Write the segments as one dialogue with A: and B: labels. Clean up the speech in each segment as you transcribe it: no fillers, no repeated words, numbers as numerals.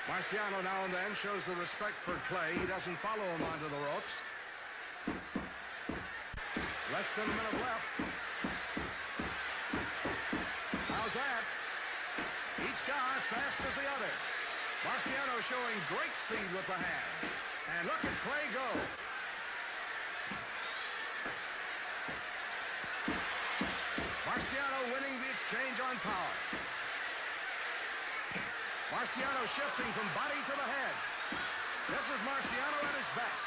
A: Marciano now and then shows the respect for Clay. He doesn't follow him onto the ropes. Less than a minute left. How's that? Each guy fast as the other. Marciano showing great speed with the hand. And look at Clay go. Marciano winning the exchange on power. Marciano shifting from body to the head. This is Marciano at his best.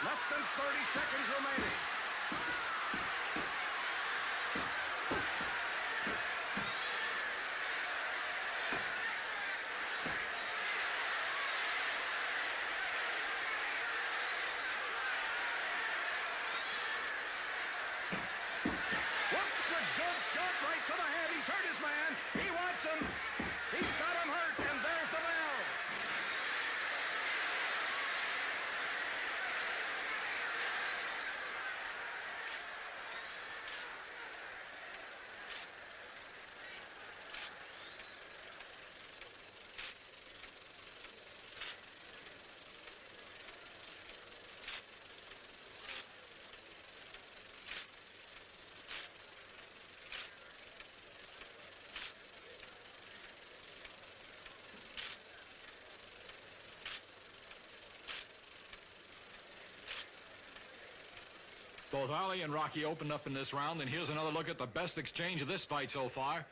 A: Less than 30 seconds remaining. Whoops, a good shot right to the head. He's hurt his man. He wants him. He's got him hurt, and there's the bell.
B: Both Ali and Rocky opened up in this round, and here's another look at the best exchange of this fight so far.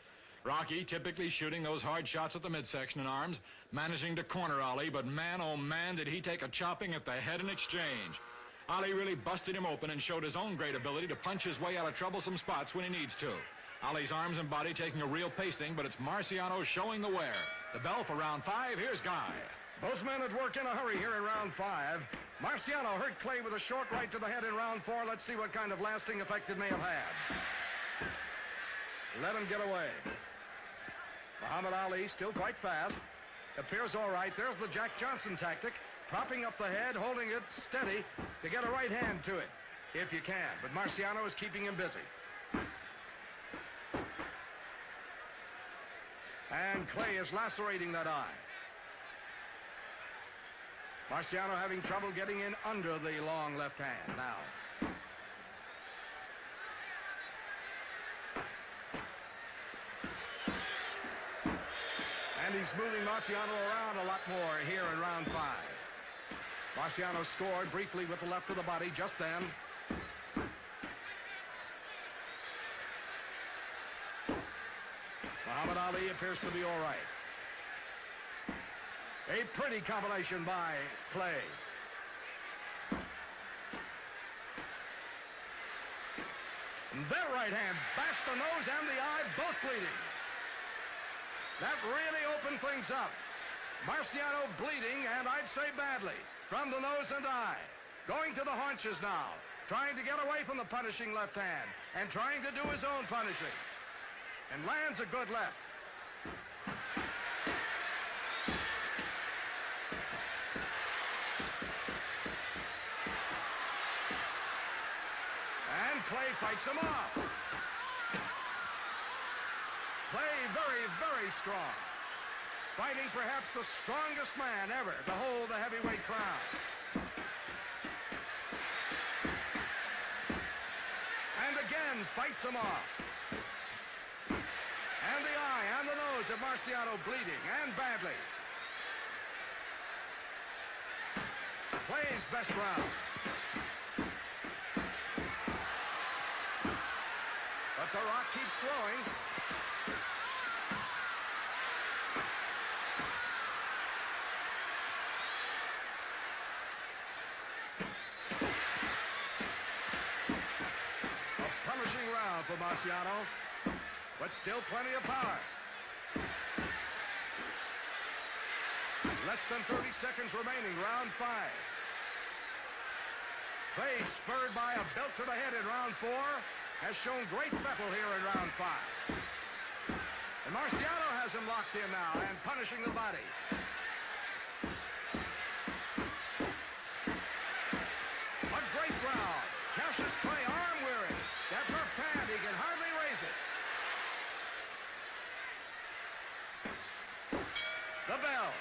B: Rocky typically shooting those hard shots at the midsection and arms, managing to corner Ali, but man, oh man, did he take a chopping at the head in exchange. Ali really busted him open and showed his own great ability to punch his way out of troublesome spots when he needs to. Ali's arms and body taking a real pasting, but it's Marciano showing the wear. The bell for round 5, here's Guy.
A: Both men at work in a hurry here in round 5. Marciano hurt Clay with a short right to the head in round 4. Let's see what kind of lasting effect it may have had. Let him get away. Muhammad Ali still quite fast. Appears all right. There's the Jack Johnson tactic. Propping up the head, holding it steady to get a right hand to it, if you can. But Marciano is keeping him busy. And Clay is lacerating that eye. Marciano having trouble getting in under the long left hand now. And he's moving Marciano around a lot more here in round 5. Marciano scored briefly with the left of the body just then. Muhammad Ali appears to be all right. A pretty combination by Clay. And that right hand bashed the nose and the eye, both bleeding. That really opened things up. Marciano bleeding, and I'd say badly, from the nose and eye. Going to the haunches now, trying to get away from the punishing left hand, and trying to do his own punishing. And lands a good left. And Clay fights him off. Clay very, very strong. Fighting perhaps the strongest man ever to hold the heavyweight crown. And again fights him off. And the eye and the nose of Marciano bleeding, and badly. Clay's best round. But the rock keeps throwing. A punishing round for Marciano, but still plenty of power. Less than 30 seconds remaining, round 5. Clay, spurred by a belt to the head in round 4, has shown great mettle here in round 5. And Marciano has him locked in now and punishing the body. A great round. Cassius Clay arm weary. That left hand, he can hardly raise it. The bell.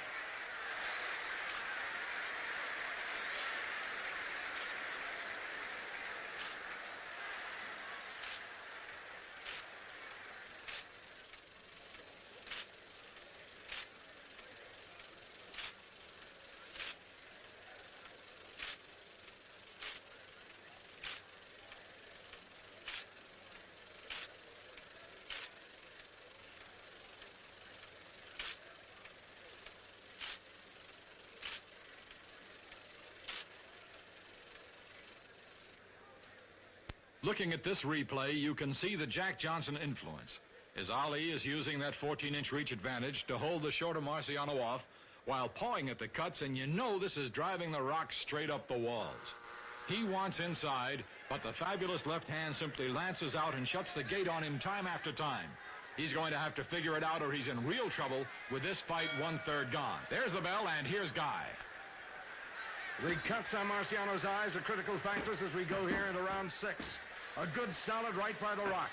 B: Looking at this replay, you can see the Jack Johnson influence, as Ali is using that 14-inch reach advantage to hold the shorter Marciano off while pawing at the cuts, and you know this is driving the Rock straight up the walls. He wants inside, but the fabulous left hand simply lances out and shuts the gate on him time after time. He's going to have to figure it out or he's in real trouble with this fight 1/3 gone. There's the bell, and here's Guy.
A: The cuts on Marciano's eyes are critical factors as we go here into round 6. A good solid right by the Rock.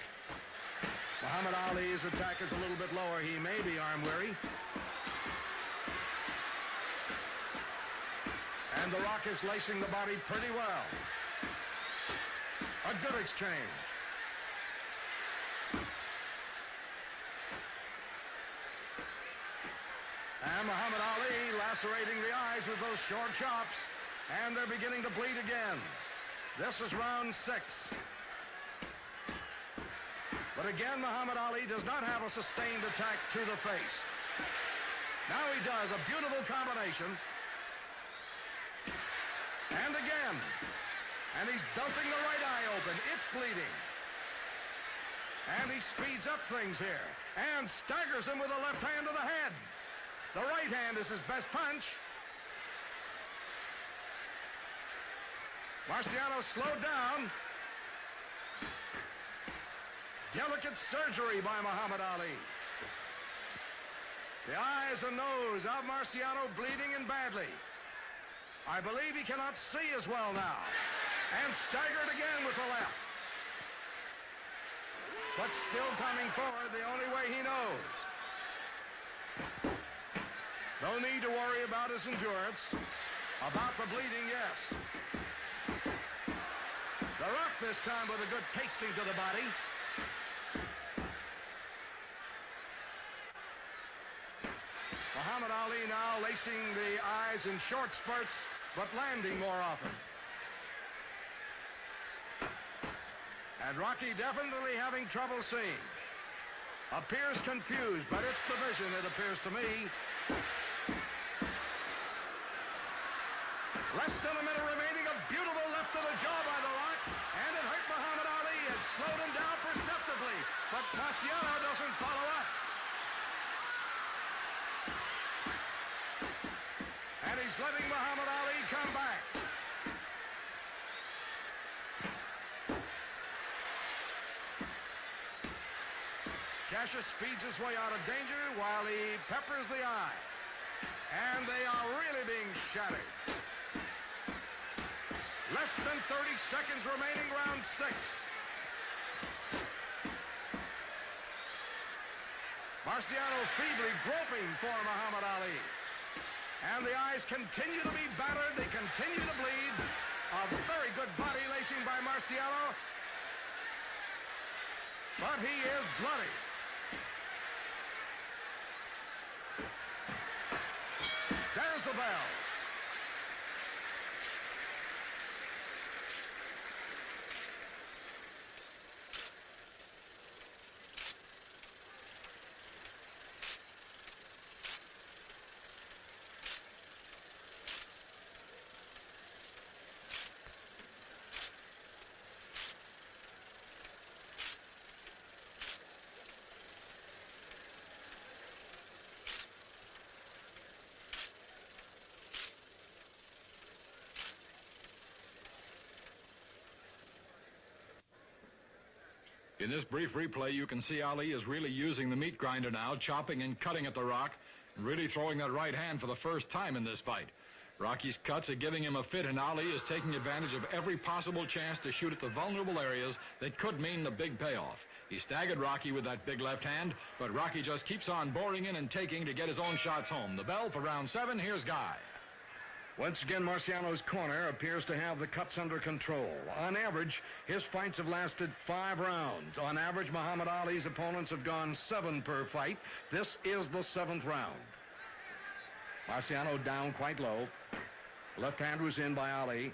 A: Muhammad Ali's attack is a little bit lower. He may be arm-weary. And the Rock is lacing the body pretty well. A good exchange. And Muhammad Ali lacerating the eyes with those short chops. And they're beginning to bleed again. This is round 6. But again, Muhammad Ali does not have a sustained attack to the face. Now he does. A beautiful combination. And again. And he's belting the right eye open. It's bleeding. And he speeds up things here. And staggers him with a left hand to the head. The right hand is his best punch. Marciano slowed down. Delicate surgery by Muhammad Ali. The eyes and nose of Marciano bleeding and badly. I believe he cannot see as well now. And staggered again with the left. But still coming forward the only way he knows. No need to worry about his endurance. About the bleeding, yes. The Rock this time with a good pasting to the body. Muhammad Ali now lacing the eyes in short spurts, but landing more often. And Rocky definitely having trouble seeing. Appears confused, but it's the vision, it appears to me. Less than a minute remaining. A beautiful left to the jaw by the Rock, and it hurt Muhammad Ali. It slowed him down perceptibly, but Marciano doesn't follow up. And he's letting Muhammad Ali come back. Cassius speeds his way out of danger while he peppers the eye. And they are really being shattered. Less than 30 seconds remaining, round 6. Marciano feebly groping for Muhammad Ali. And the eyes continue to be battered. They continue to bleed. A very good body lacing by Marciano. But he is bloody. There's the bell.
B: In this brief replay, you can see Ali is really using the meat grinder now, chopping and cutting at the Rock, and really throwing that right hand for the first time in this fight. Rocky's cuts are giving him a fit, and Ali is taking advantage of every possible chance to shoot at the vulnerable areas that could mean the big payoff. He staggered Rocky with that big left hand, but Rocky just keeps on boring in and taking to get his own shots home. The bell for round 7. Here's Guy.
A: Once again, Marciano's corner appears to have the cuts under control. On average, his fights have lasted 5 rounds. On average, Muhammad Ali's opponents have gone 7 per fight. This is the 7th round. Marciano down quite low. Left hand was in by Ali.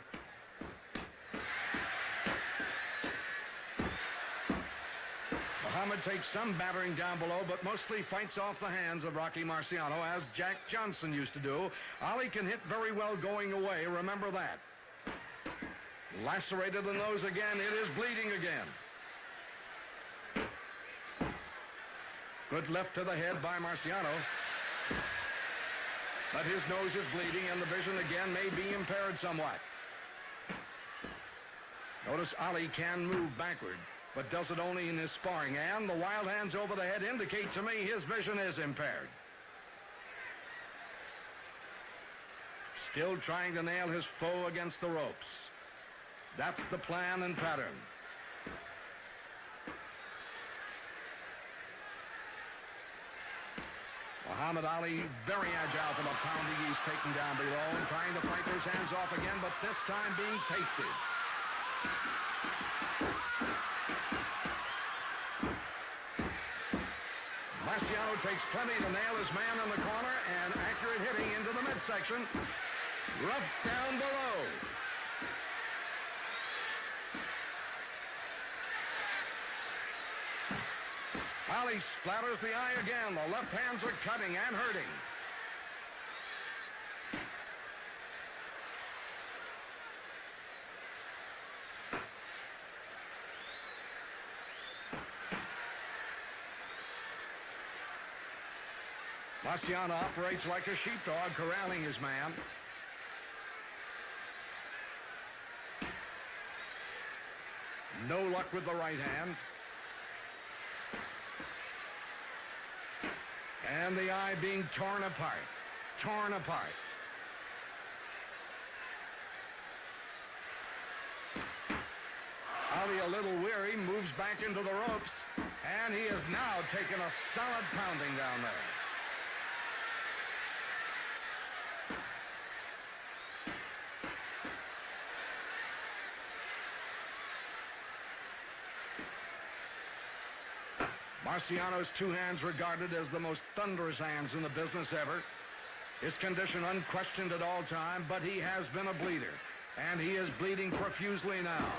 A: Muhammad takes some battering down below, but mostly fights off the hands of Rocky Marciano, as Jack Johnson used to do. Ali can hit very well going away, remember that. Lacerated the nose again. It is bleeding again. Good left to the head by Marciano. But his nose is bleeding, and the vision again may be impaired somewhat. Notice Ali can move backward, but does it only in his sparring, and the wild hands over the head indicate to me his vision is impaired. Still trying to nail his foe against the ropes. That's the plan and pattern. Muhammad Ali, very agile for the pounding he's taken down below and trying to fight those hands off again, but this time being pasted. Marciano takes plenty to nail his man in the corner, and accurate hitting into the midsection. Rough down below. Ali splatters the eye again. The left hands are cutting and hurting. Marciano operates like a sheepdog, corralling his man. No luck with the right hand. And the eye being torn apart. Torn apart. Ali, a little weary, moves back into the ropes, and he has now taken a solid pounding down there. Marciano's two hands regarded as the most thunderous hands in the business ever. His condition unquestioned at all time, but he has been a bleeder, and he is bleeding profusely now.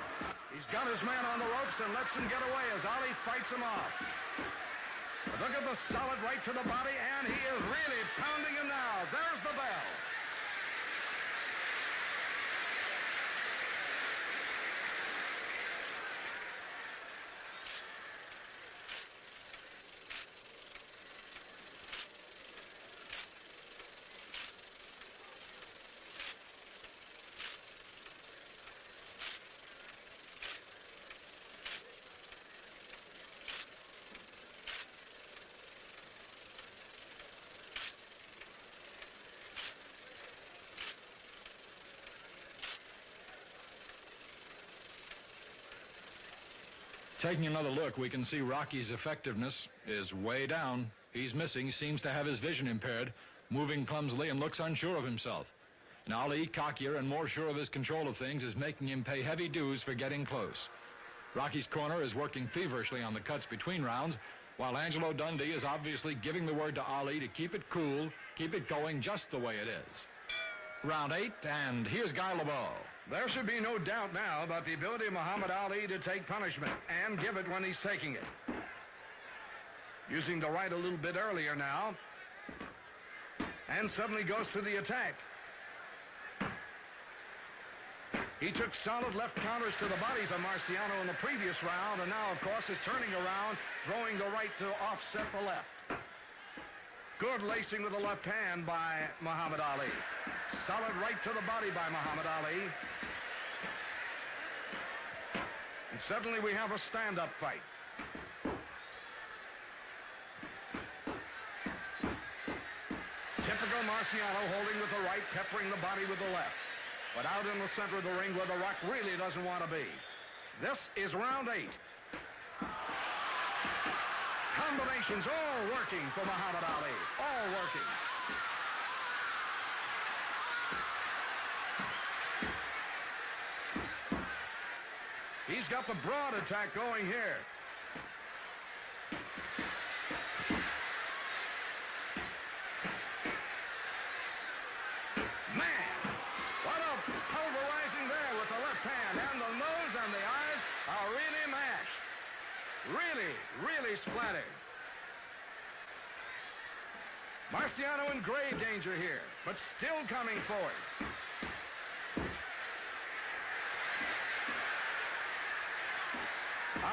A: He's got his man on the ropes and lets him get away as Ali fights him off. But look at the solid right to the body, and he is really pounding him now. There's the bell.
B: Taking another look, we can see Rocky's effectiveness is way down. He's missing, seems to have his vision impaired, moving clumsily and looks unsure of himself. And Ali, cockier and more sure of his control of things, is making him pay heavy dues for getting close. Rocky's corner is working feverishly on the cuts between rounds, while Angelo Dundee is obviously giving the word to Ali to keep it cool, keep it going just the way it is. Round 8, and here's Guy LeBeau.
A: There should be no doubt now about the ability of Muhammad Ali to take punishment and give it when he's taking it. Using the right a little bit earlier now, and suddenly goes to the attack. He took solid left counters to the body from Marciano in the previous round, and now, of course, is turning around, throwing the right to offset the left. Good lacing with the left hand by Muhammad Ali. Solid right to the body by Muhammad Ali. And suddenly we have a stand-up fight. Typical Marciano holding with the right, peppering the body with the left. But out in the center of the ring where the Rock really doesn't want to be. This is round 8. Combinations all working for Muhammad Ali. All working. He's got the broad attack going here. Man, what a pulverizing there with the left hand. And the nose and the eyes are really mashed. Really splattered. Marciano in grave danger here, but still coming forward.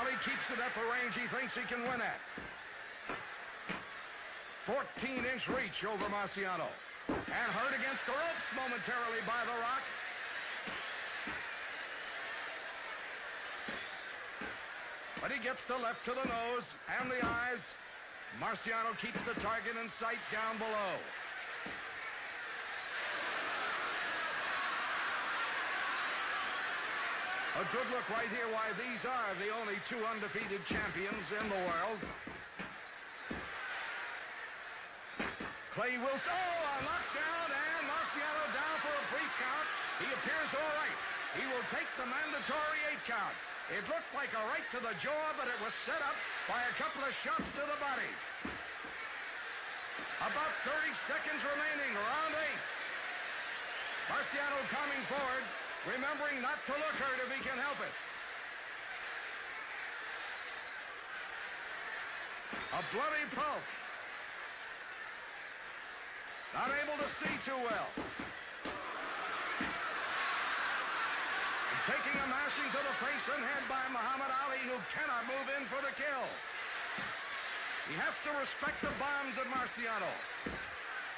A: Ali keeps it at the range he thinks he can win at. 14-inch reach over Marciano. And hurt against the ropes momentarily by the Rock. But he gets the left to the nose and the eyes. Marciano keeps the target in sight down below. A good look right here why these are the only two undefeated champions in the world. Clay Wilson, a knockdown, and Marciano down for a brief count. He appears all right. He will take the mandatory 8 count. It looked like a right to the jaw, but it was set up by a couple of shots to the body. About 30 seconds remaining, round 8. Marciano coming forward, remembering not to look hurt if he can help it. A bloody pulp. Not able to see too well. Taking a mashing to the face and head by Muhammad Ali, who cannot move in for the kill. He has to respect the bombs of Marciano.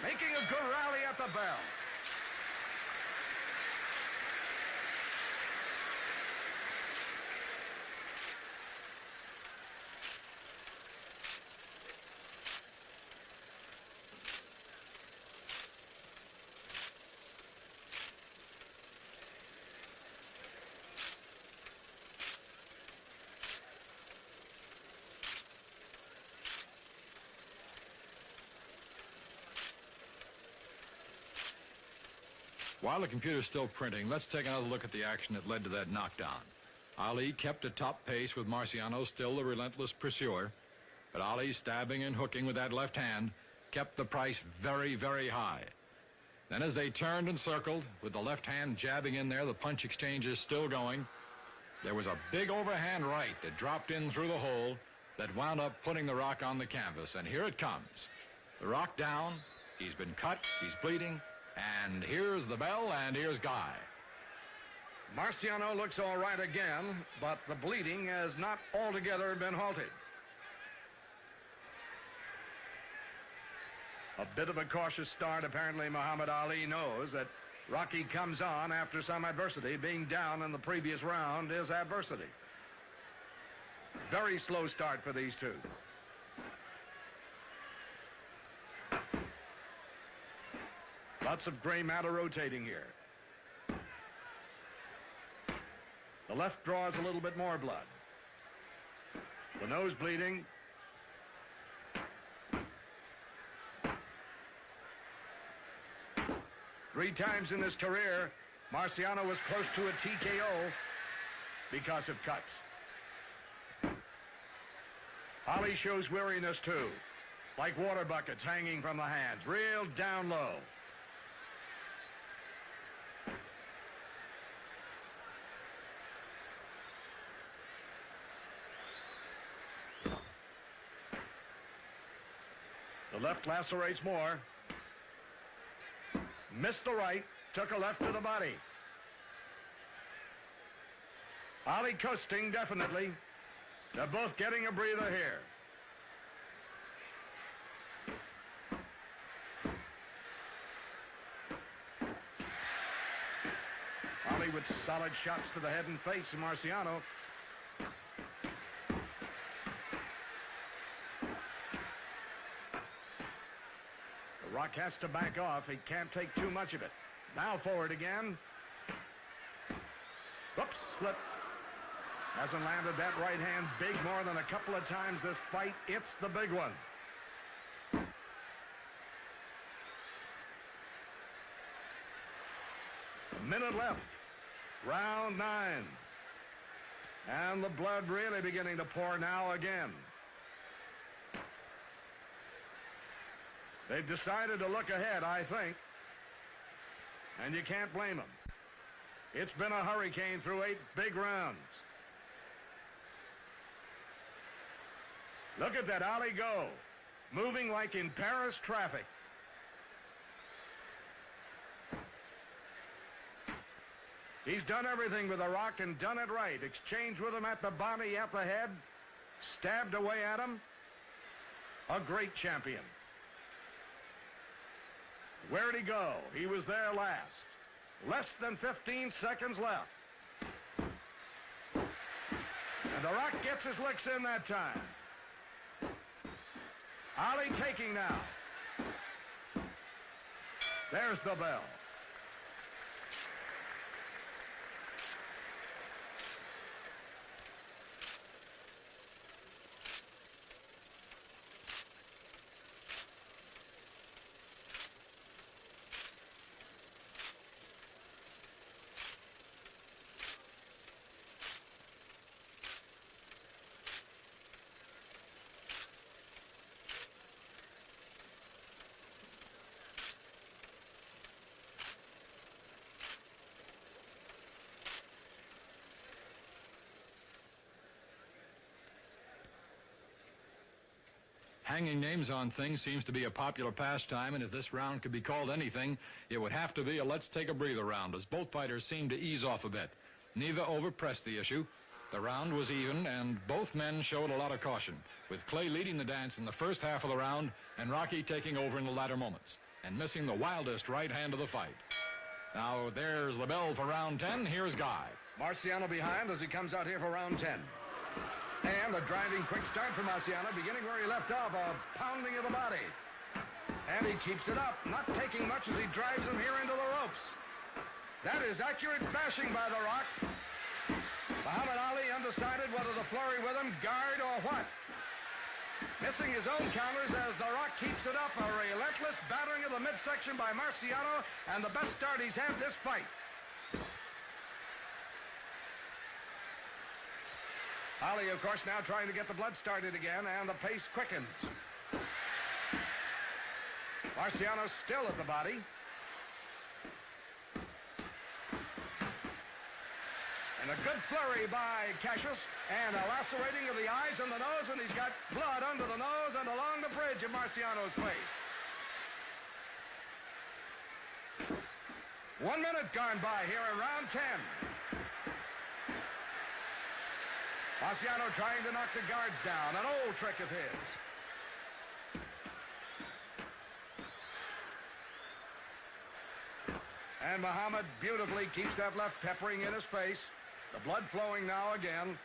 A: Making a good rally at the bell.
B: While the computer's still printing, let's take another look at the action that led to that knockdown. Ali kept a top pace with Marciano, still the relentless pursuer. But Ali, stabbing and hooking with that left hand, kept the price very, very high. Then as they turned and circled, with the left hand jabbing in there, the punch exchanges still going, there was a big overhand right that dropped in through the hole that wound up putting the Rock on the canvas. And here it comes. The Rock down. He's been cut. He's bleeding. And here's the bell, and here's Guy.
A: Marciano looks all right again, but the bleeding has not altogether been halted. A bit of a cautious start. Apparently, Muhammad Ali knows that Rocky comes on after some adversity. Being down in the previous round is adversity. Very slow start for these two. Lots of gray matter rotating here. The left draws a little bit more blood. The nose bleeding. Three times in his career, Marciano was close to a TKO because of cuts. Ali shows weariness too, like water buckets hanging from the hands, real down low. The left lacerates more. Missed the right, took a left to the body. Ali coasting, definitely. They're both getting a breather here. Ali with solid shots to the head and face of Marciano. Rock has to back off. He can't take too much of it. Now forward again. Whoops, slip. Hasn't landed that right hand big more than a couple of times this fight. It's the big one. A minute left. Round 9. And the blood really beginning to pour now again. They've decided to look ahead, I think. And you can't blame them. It's been a hurricane through 8 big rounds. Look at that Ali go. Moving like in Paris traffic. He's done everything with The Rock and done it right. Exchanged with him at the body, at the head. Stabbed away at him. A great champion. Where'd he go? He was there last. Less than 15 seconds left. And The Rock gets his licks in that time. Ali taking now. There's the bell.
B: Hanging names on things seems to be a popular pastime, and if this round could be called anything, it would have to be a let's take a breather round, as both fighters seemed to ease off a bit. Neither overpressed the issue. The round was even, and both men showed a lot of caution, with Clay leading the dance in the first half of the round and Rocky taking over in the latter moments and missing the wildest right hand of the fight. Now, there's the bell for round 10. Here's Guy.
A: Marciano behind as he comes out here for round 10. And a driving quick start for Marciano, beginning where he left off, a pounding of the body. And he keeps it up, not taking much as he drives him here into the ropes. That is accurate bashing by The Rock. Muhammad Ali undecided whether to flurry with him, guard, or what. Missing his own counters as The Rock keeps it up, a relentless battering of the midsection by Marciano, and the best start he's had this fight. Ali, of course, now trying to get the blood started again, and the pace quickens. Marciano still at the body. And a good flurry by Cassius, and a lacerating of the eyes and the nose, and he's got blood under the nose and along the bridge of Marciano's face. 1 minute gone by here in round 10. Marciano trying to knock the guards down, an old trick of his. And Muhammad beautifully keeps that left peppering in his face. The blood flowing now again.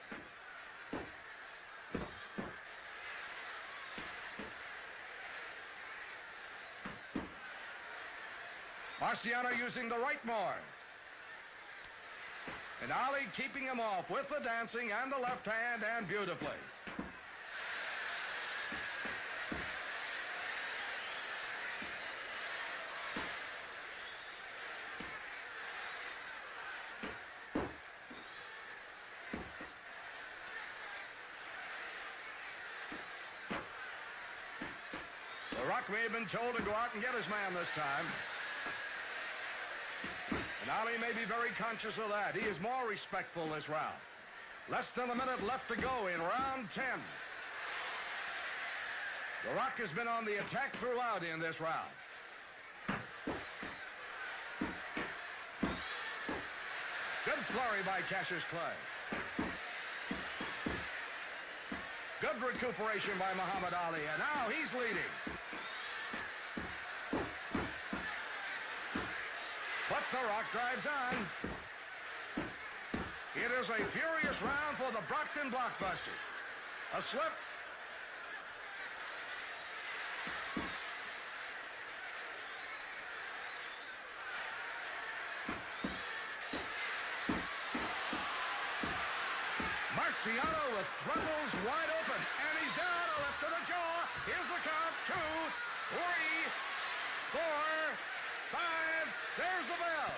A: Marciano using the right more. And Ali keeping him off with the dancing and the left hand, and beautifully. The Rock may have been told to go out and get his man this time. And Ali may be very conscious of that. He is more respectful this round. Less than a minute left to go in round 10. The Rock has been on the attack throughout in this round. Good flurry by Cassius Clay. Good recuperation by Muhammad Ali, and now he's leading. But The Rock drives on. It is a furious round for the Brockton Blockbuster. A slip. Marciano with throttles wide open. And he's down, a left to the jaw. Here's the count. 2, 3, 4, 5. There's the bell.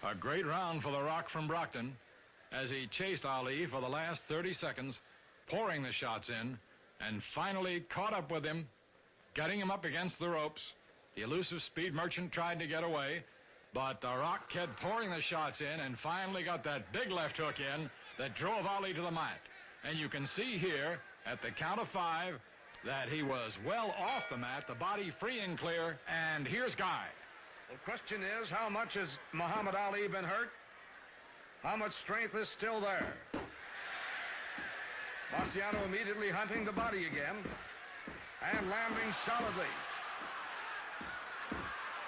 B: A great round for the Rock from Brockton as he chased Ali for the last 30 seconds, pouring the shots in, and finally caught up with him, getting him up against the ropes. The elusive Speed Merchant tried to get away, but the Rock kept pouring the shots in and finally got that big left hook in that drove Ali to the mat. And you can see here at the count of 5 that he was well off the mat, the body free and clear, and here's Guy.
A: The question is, how much has Muhammad Ali been hurt? How much strength is still there? Marciano immediately hunting the body again and landing solidly.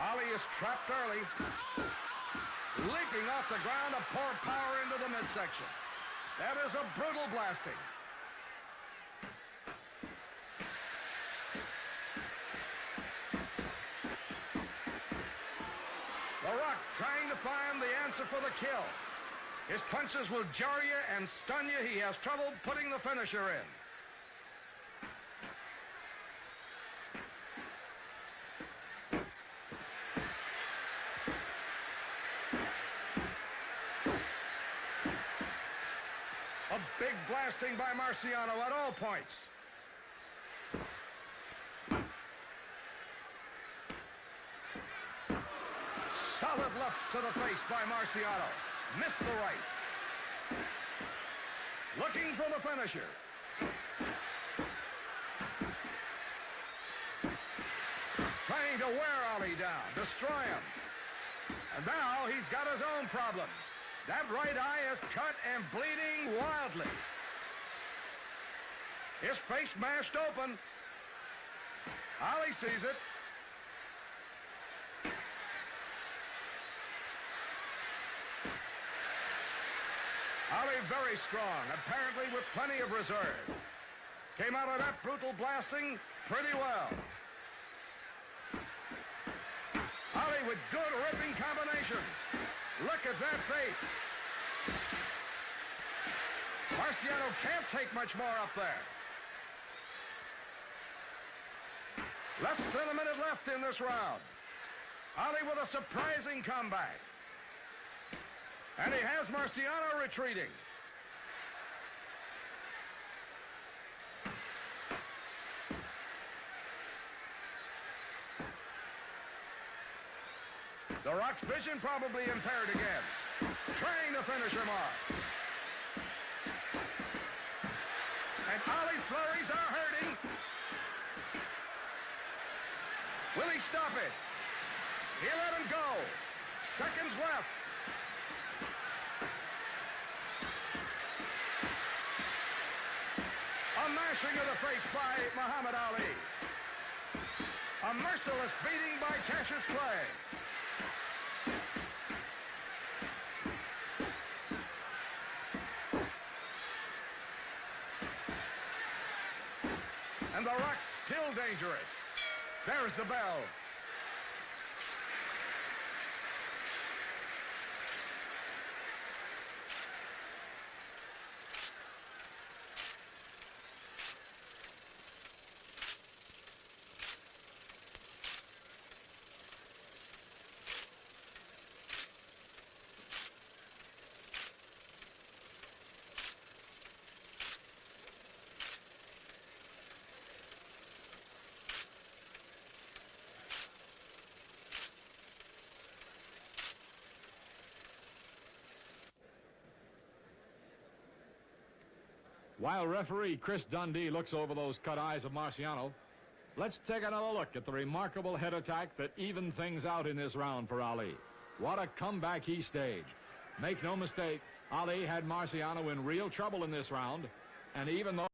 A: Ali is trapped early, leaping off the ground to pour power into the midsection. That is a brutal blasting. The Rock trying to find the answer for the kill. His punches will jar you and stun you. He has trouble putting the finisher in. A big blasting by Marciano at all points. Solid lefts to the face by Marciano. Missed the right. Looking for the finisher. Trying to wear Ali down, destroy him. And now he's got his own problems. That right eye is cut and bleeding wildly. His face mashed open. Ali sees it. Ali very strong, apparently with plenty of reserve. Came out of that brutal blasting pretty well. Ali with good ripping combinations. Look at that face. Marciano can't take much more up there. Less than a minute left in this round. Ali with a surprising comeback. And he has Marciano retreating. The Rock's vision probably impaired again. Trying to finish him off. And Ali's flurries are hurting. Will he stop it? He let him go. Seconds left. A mashing of the face by Muhammad Ali. A merciless beating by Cassius Clay. And the Rock's still dangerous. There's the bell.
B: While referee Chris Dundee looks over those cut eyes of Marciano, let's take another look at the remarkable head attack that evened things out in this round for Ali. What a comeback he staged. Make no mistake, Ali had Marciano in real trouble in this round, and even though